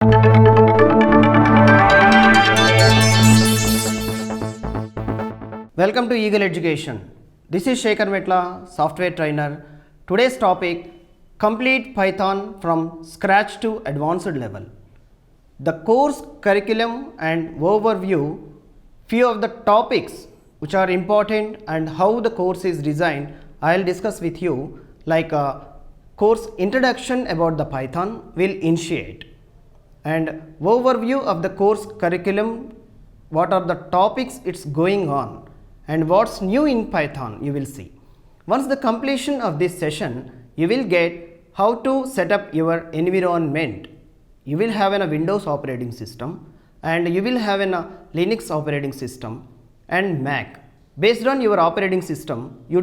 Welcome to EagleEducation. This is Sekhar Metla, software trainer. Today's topic, complete Python from scratch to advanced level. The course curriculum and overview, few of the topics which are important and how the course is designed, I will discuss with you, like a course introduction about the Python will initiate, and overview of the course curriculum, what are the topics it's going on and what's new in Python you will see. Once the completion of this session, you will get how to set up your environment. You will have a Windows operating system and you will have a Linux operating system and Mac. Based on your operating system, you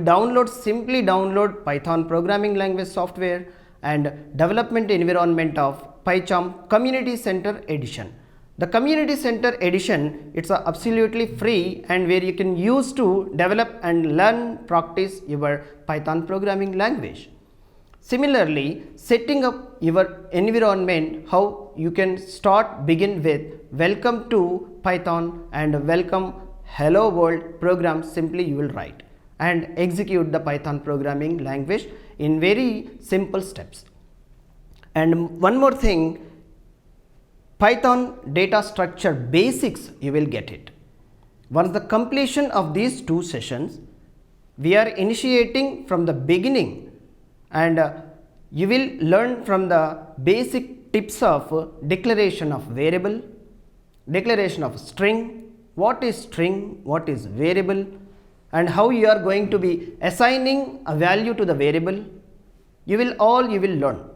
simply download Python programming language software and development environment of PyCharm Community Center Edition. The Community Center Edition, it's absolutely free and where you can use to develop and learn, practice your Python programming language. Similarly, setting up your environment, how you can begin with welcome to Python and welcome hello world program, simply you will write and execute the Python programming language in very simple steps. And one more thing, Python data structure basics, you will get it. Once the completion of these two sessions, we are initiating from the beginning and you will learn from the basic tips of declaration of variable, declaration of string, what is string, what is variable, and how you are going to be assigning a value to the variable. You will learn.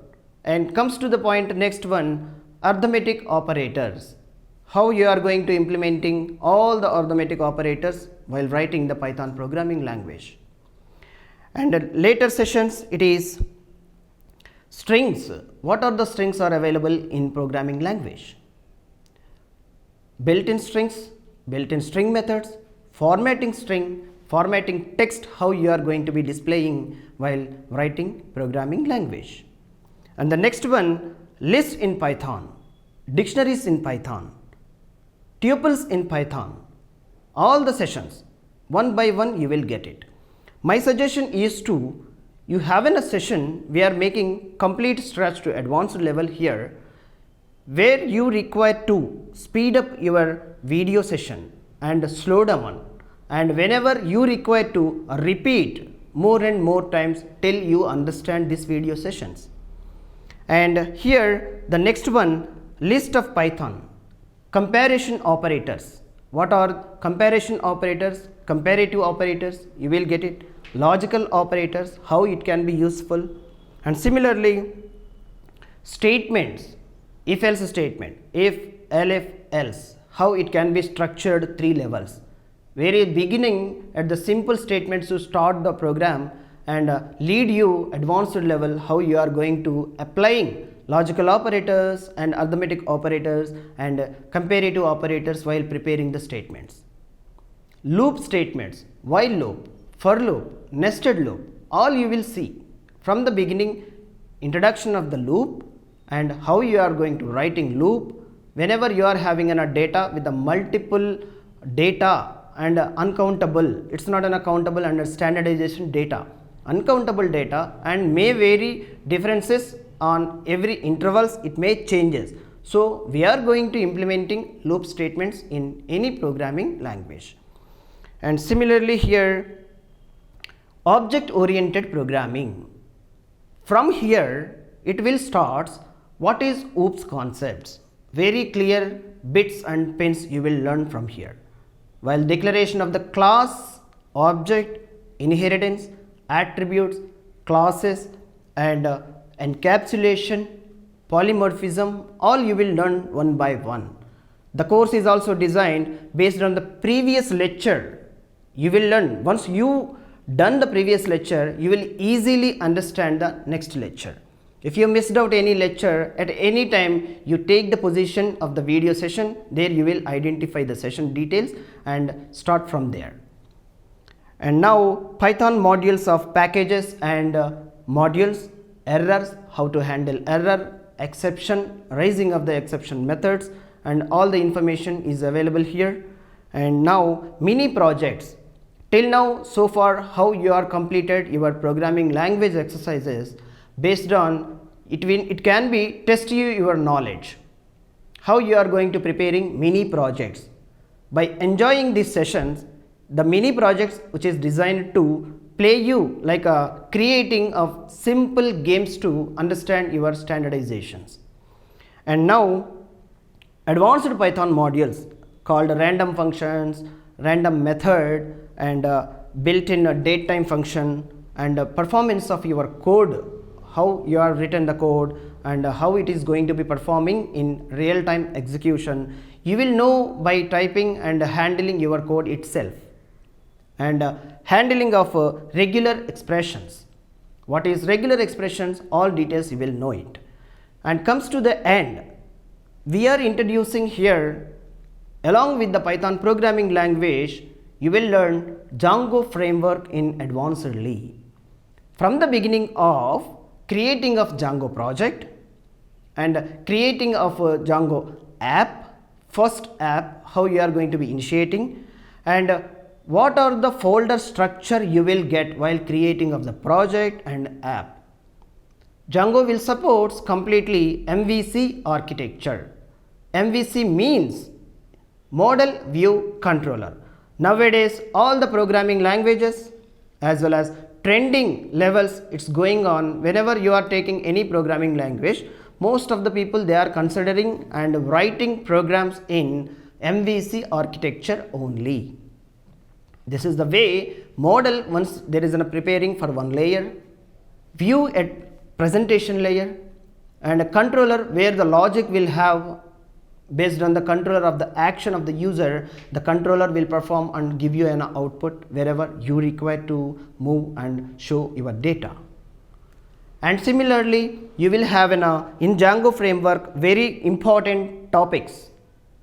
And comes to the point, next one, arithmetic operators, how you are going to implementing all the arithmetic operators while writing the Python programming language. And later sessions, it is strings, what are the strings are available in programming language, built-in strings, built-in string methods, formatting string, formatting text, how you are going to be displaying while writing programming language. And the next one, list in Python, dictionaries in Python, tuples in Python, all the sessions, one by one you will get it. My suggestion is to, you have in a session, we are making complete scratch to advanced level here, where you require to speed up your video session and slow down, and whenever you require to repeat more and more times till you understand these video sessions. And here the next one, list of Python, comparison operators. What are comparison operators? Comparative operators, you will get it. Logical operators, how it can be useful. And similarly, statements, if else statement, if, elif, else, how it can be structured 3 levels. Very beginning at the simple statements to start the program and lead you advanced level, how you are going to applying logical operators and arithmetic operators and comparative operators while preparing the statements. Loop statements, while loop, for loop, nested loop, all you will see from the beginning, introduction of the loop and how you are going to writing loop whenever you are having a data with the multiple data and uncountable, it's not an accountable under standardization data, uncountable data, and may vary differences on every intervals, it may changes. So we are going to implementing loop statements in any programming language. And similarly here, object-oriented programming. From here it will start what is OOPS concepts. Very clear bits and pins you will learn from here. While declaration of the class, object, inheritance, attributes, classes and encapsulation, polymorphism, all you will learn one by one. The course is also designed based on the previous lecture. You will learn, once you done the previous lecture, you will easily understand the next lecture. If you missed out any lecture, at any time you take the position of the video session, there you will identify the session details and start from there. And now Python modules of packages and modules, errors, how to handle error, exception, raising of the exception methods, and all the information is available here. And now mini projects. Till now, so far, how you are completed your programming language exercises based on it can be test you your knowledge. How you are going to preparing mini projects. By enjoying these sessions, the mini projects which is designed to play you like a creating of simple games to understand your standardizations. And now advanced Python modules called random functions, random method, and built-in datetime function, and performance of your code, how you are written the code and how it is going to be performing in real-time execution. You will know by typing and handling your code itself. And handling of regular expressions. What is regular expressions? All details you will know it. And comes to the end, we are introducing here, along with the Python programming language, you will learn Django Framework in advancedly. From the beginning of creating of Django project and creating of a Django app, first app, how you are going to be initiating, and what are the folder structure you will get while creating of the project and app. Django will support completely MVC architecture. MVC means Model View Controller. Nowadays, all the programming languages as well as trending levels, it's going on. Whenever you are taking any programming language, most of the people they are considering and writing programs in MVC architecture only. This is the way model, once there is a preparing for one layer, view at presentation layer, and a controller where the logic will have based on the controller of the action of the user, the controller will perform and give you an output wherever you require to move and show your data. And similarly, you will have in Django framework very important topics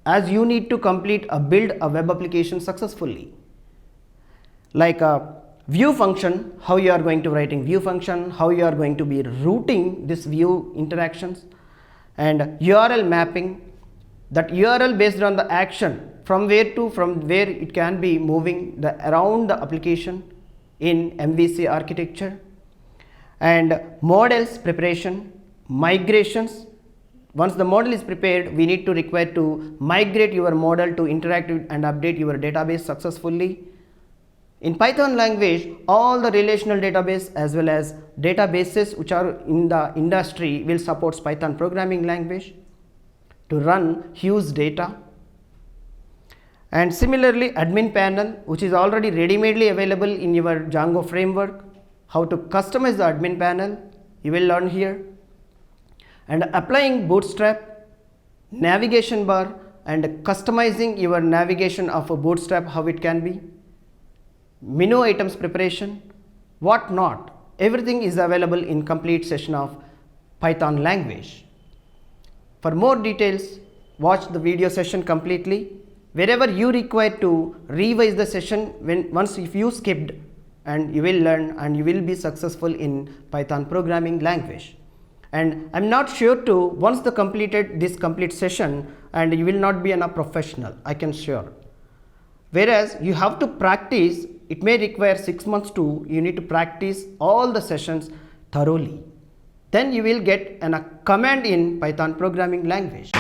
as you need to complete a build a web application successfully. Like a view function, how you are going to writing view function, how you are going to be routing this view interactions, and URL mapping, that URL based on the action from where it can be moving around the application in MVC architecture, and models preparation, migrations. Once the model is prepared, we need to require to migrate your model to interact with and update your database successfully. In Python language, all the relational database as well as databases which are in the industry will support Python programming language to run huge data. And similarly, admin panel, which is already ready-madely available in your Django framework, how to customize the admin panel, you will learn here. And applying Bootstrap, navigation bar, and customizing your navigation of a Bootstrap, how it can be. Menu items preparation, what not, everything is available in complete session of Python language. For more details, watch the video session completely. Wherever you require to revise the session, once if you skipped, and you will learn and you will be successful in Python programming language. And I'm not sure to once the completed this complete session, and you will not be a professional, I can sure. Whereas you have to practice, it may require 6 months to, you need to practice all the sessions thoroughly. Then you will get a command in Python programming language.